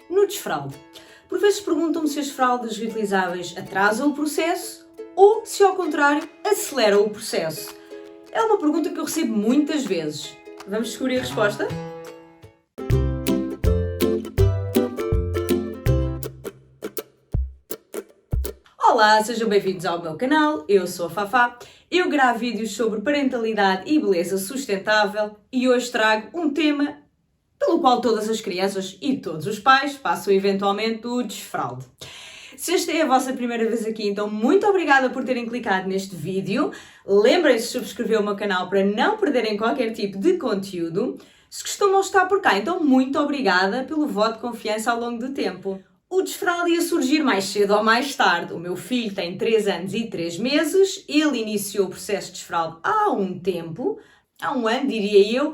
no desfralde. Por vezes perguntam-me se as fraldas reutilizáveis atrasam o processo ou se, ao contrário, aceleram o processo. É uma pergunta que eu recebo muitas vezes. Vamos descobrir a resposta? Olá, sejam bem-vindos ao meu canal, eu sou a Fafá. Eu gravo vídeos sobre parentalidade e beleza sustentável e hoje trago um tema pelo qual todas as crianças e todos os pais passam eventualmente o desfralde. Se esta é a vossa primeira vez aqui, então muito obrigada por terem clicado neste vídeo. Lembrem-se de subscrever o meu canal para não perderem qualquer tipo de conteúdo. Se costumam estar por cá, então muito obrigada pelo voto de confiança ao longo do tempo. O desfralde ia surgir mais cedo ou mais tarde. O meu filho tem 3 anos e 3 meses, ele iniciou o processo de desfralde há um tempo, há um ano diria eu.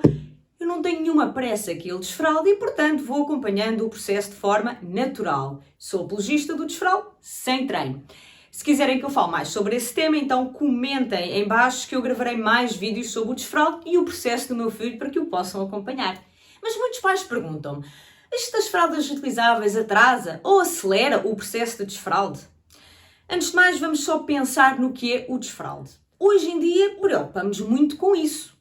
Eu não tenho nenhuma pressa que ele desfralde e, portanto, vou acompanhando o processo de forma natural. Sou apologista do desfralde sem treino. Se quiserem que eu fale mais sobre esse tema, então comentem em baixo que eu gravarei mais vídeos sobre o desfralde e o processo do meu filho para que o possam acompanhar. Mas muitos pais perguntam-me: isto das fraldas reutilizáveis atrasa ou acelera o processo de desfralde? Antes de mais, vamos só pensar no que é o desfralde. Hoje em dia, preocupamos muito com isso.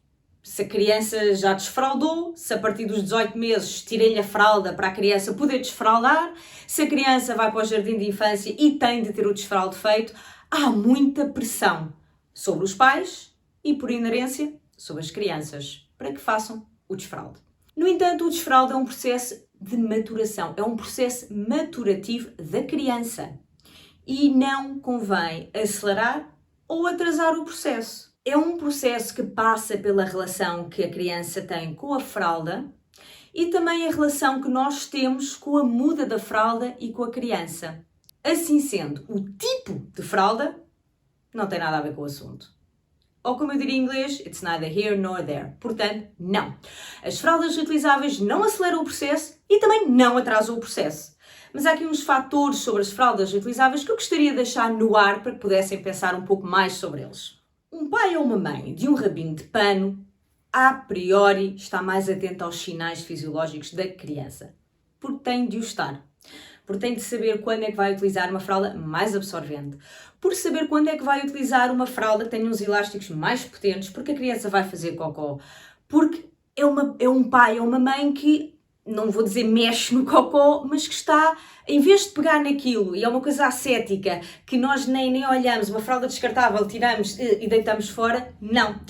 Se a criança já desfraldou, se a partir dos 18 meses tirem-lhe a fralda para a criança poder desfraldar, se a criança vai para o jardim de infância e tem de ter o desfralde feito, há muita pressão sobre os pais e, por inerência, sobre as crianças, para que façam o desfralde. No entanto, o desfralde é um processo de maturação, é um processo maturativo da criança e não convém acelerar ou atrasar o processo. É um processo que passa pela relação que a criança tem com a fralda e também a relação que nós temos com a muda da fralda e com a criança. Assim sendo, o tipo de fralda não tem nada a ver com o assunto. Ou como eu diria em inglês, it's neither here nor there. Portanto, não. As fraldas reutilizáveis não aceleram o processo e também não atrasam o processo. Mas há aqui uns fatores sobre as fraldas reutilizáveis que eu gostaria de deixar no ar para que pudessem pensar um pouco mais sobre eles. Um pai ou uma mãe de um rabinho de pano, a priori, está mais atento aos sinais fisiológicos da criança. Porque tem de o estar. Porque tem de saber quando é que vai utilizar uma fralda mais absorvente. Por saber quando é que vai utilizar uma fralda que tenha uns elásticos mais potentes, porque a criança vai fazer cocó. Porque é um pai ou uma mãe que, não vou dizer mexe no cocó, mas que está, em vez de pegar naquilo, e é uma coisa ascética, que nós nem olhamos, uma fralda descartável, tiramos e deitamos fora, não.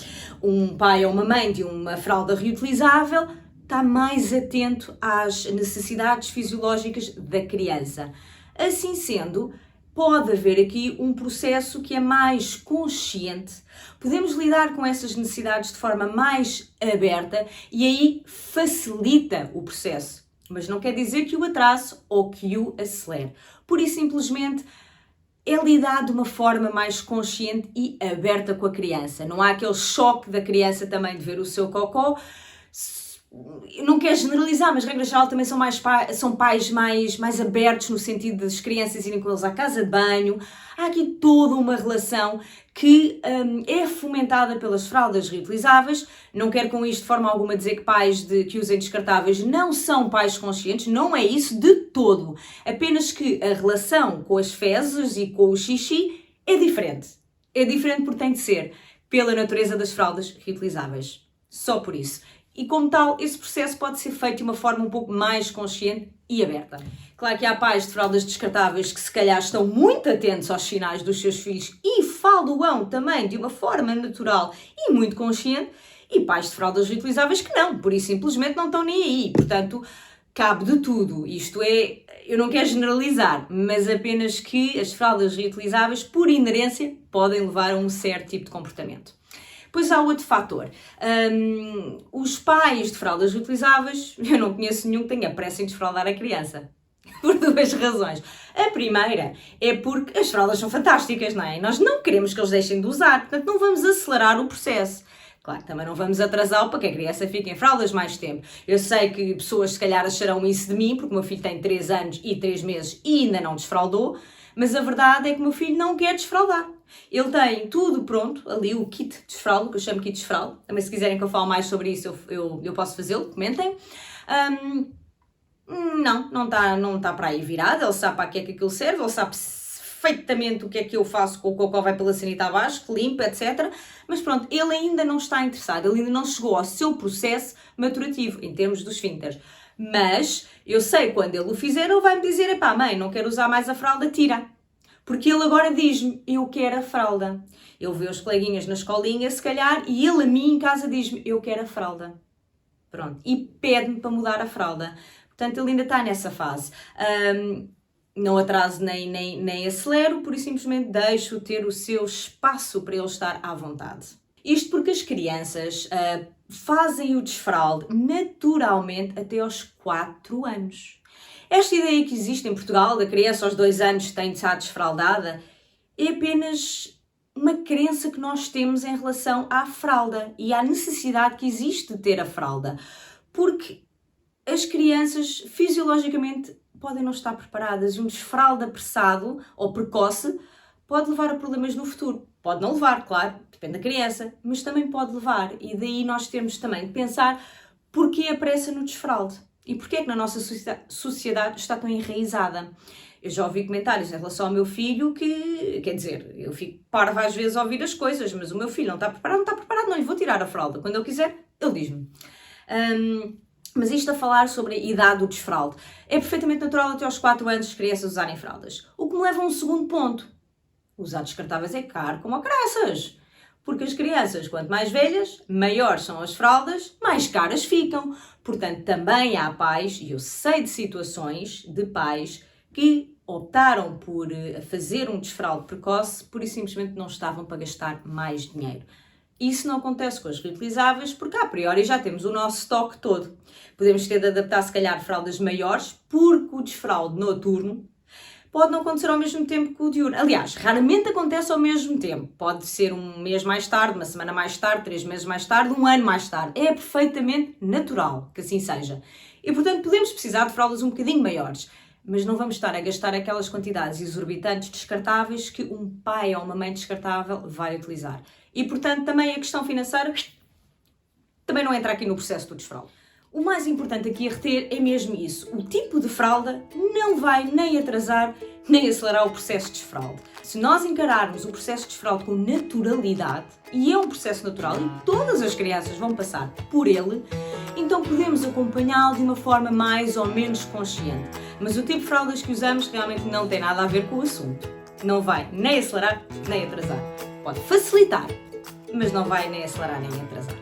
Um pai ou uma mãe de uma fralda reutilizável está mais atento às necessidades fisiológicas da criança. Assim sendo, pode haver aqui um processo que é mais consciente. Podemos lidar com essas necessidades de forma mais aberta e aí facilita o processo. Mas não quer dizer que o atrase ou que o acelere. Pura e simplesmente é lidar de uma forma mais consciente e aberta com a criança. Não há aquele choque da criança também de ver o seu cocó. Não quero generalizar, mas regra geral também são pais mais abertos no sentido das crianças irem com eles à casa de banho. Há aqui toda uma relação que é fomentada pelas fraldas reutilizáveis. Não quero com isto de forma alguma dizer que pais que usem descartáveis não são pais conscientes, não é isso de todo. Apenas que a relação com as fezes e com o xixi é diferente. É diferente porque tem de ser pela natureza das fraldas reutilizáveis. Só por isso. E como tal, esse processo pode ser feito de uma forma um pouco mais consciente e aberta. Claro que há pais de fraldas descartáveis que se calhar estão muito atentos aos sinais dos seus filhos e falam também de uma forma natural e muito consciente, e pais de fraldas reutilizáveis que não, por isso simplesmente não estão nem aí. Portanto, cabe de tudo. Isto é, eu não quero generalizar, mas apenas que as fraldas reutilizáveis, por inerência, podem levar a um certo tipo de comportamento. Depois há outro fator. Os pais de fraldas reutilizáveis, eu não conheço nenhum que tenha pressa em desfraldar a criança. Por 2 razões. A primeira é porque as fraldas são fantásticas, não é? Nós não queremos que eles deixem de usar, portanto não vamos acelerar o processo. Claro, também não vamos atrasá-lo para que a criança fique em fraldas mais tempo. Eu sei que pessoas se calhar acharão isso de mim, porque o meu filho tem 3 anos e 3 meses e ainda não desfraldou, mas a verdade é que o meu filho não quer desfraldar. Ele tem tudo pronto, ali o kit de desfraldo, que eu chamo kit de desfraldo. Também se quiserem que eu fale mais sobre isso, eu posso fazê-lo, comentem. Não tá para aí virado, ele sabe para que é que aquilo serve, ele sabe perfeitamente o que é que eu faço com o cocó vai pela sanita abaixo, que limpa, etc. Mas pronto, ele ainda não está interessado, ele ainda não chegou ao seu processo maturativo, em termos dos esfíncteres. Mas eu sei, quando ele o fizer, ele vai me dizer, epá, mãe, não quero usar mais a fralda, tira. Porque ele agora diz-me, eu quero a fralda. Ele vê os coleguinhas na escolinha, se calhar, e ele a mim em casa diz-me, eu quero a fralda. Pronto, e pede-me para mudar a fralda. Portanto, ele ainda está nessa fase. Não atraso nem acelero, por isso simplesmente deixo ter o seu espaço para ele estar à vontade. Isto porque as crianças fazem o desfralde naturalmente até aos 4 anos. Esta ideia que existe em Portugal, da criança aos 2 anos tem de estar desfraldada, é apenas uma crença que nós temos em relação à fralda e à necessidade que existe de ter a fralda. Porque as crianças, fisiologicamente, podem não estar preparadas e um desfralde apressado ou precoce pode levar a problemas no futuro. Pode não levar, claro, depende da criança, mas também pode levar. E daí nós temos também de pensar porquê a pressa no desfralde e porquê é que na nossa sociedade está tão enraizada. Eu já ouvi comentários em relação ao meu filho que, quer dizer, eu fico parva às vezes a ouvir as coisas, mas o meu filho não está preparado, não lhe vou tirar a fralda. Quando ele quiser, ele diz-me. Mas isto a falar sobre a idade do desfralde. É perfeitamente natural até aos 4 anos as crianças usarem fraldas. O que me leva a um segundo ponto. Usar descartáveis é caro como caraças. Porque as crianças, quanto mais velhas, maiores são as fraldas, mais caras ficam. Portanto, também há pais, e eu sei de situações de pais, que optaram por fazer um desfralde precoce, por isso simplesmente não estavam para gastar mais dinheiro. Isso não acontece com as reutilizáveis, porque a priori já temos o nosso estoque todo. Podemos ter de adaptar, se calhar, fraldas maiores, porque o desfralde noturno pode não acontecer ao mesmo tempo que o diurno. Aliás, raramente acontece ao mesmo tempo. Pode ser um mês mais tarde, uma semana mais tarde, 3 meses mais tarde, um ano mais tarde. É perfeitamente natural que assim seja. E, portanto, podemos precisar de fraldas um bocadinho maiores. Mas não vamos estar a gastar aquelas quantidades exorbitantes descartáveis que um pai ou uma mãe descartável vai utilizar. E, portanto, também a questão financeira também não entra aqui no processo do desfralde. O mais importante aqui a reter é mesmo isso. O tipo de fralda não vai nem atrasar nem acelerar o processo de desfralde. Se nós encararmos o processo de desfralde com naturalidade, e é um processo natural e todas as crianças vão passar por ele, então podemos acompanhá-lo de uma forma mais ou menos consciente. Mas o tipo de fraldas que usamos realmente não tem nada a ver com o assunto. Não vai nem acelerar nem atrasar. Pode facilitar, mas não vai nem acelerar nem atrasar.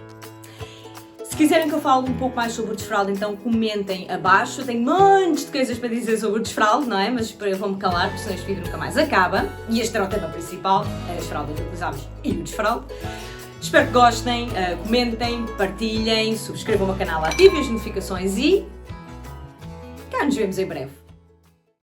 Se quiserem que eu fale um pouco mais sobre o desfralde, então comentem abaixo. Eu tenho montes de coisas para dizer sobre o desfralde, não é? Mas eu vou-me calar, porque senão este vídeo nunca mais acaba. E este era o tema principal, as fraldas que utilizámos e o desfralde. Espero que gostem, comentem, partilhem, subscrevam o meu canal, ativem as notificações e cá nos vemos em breve.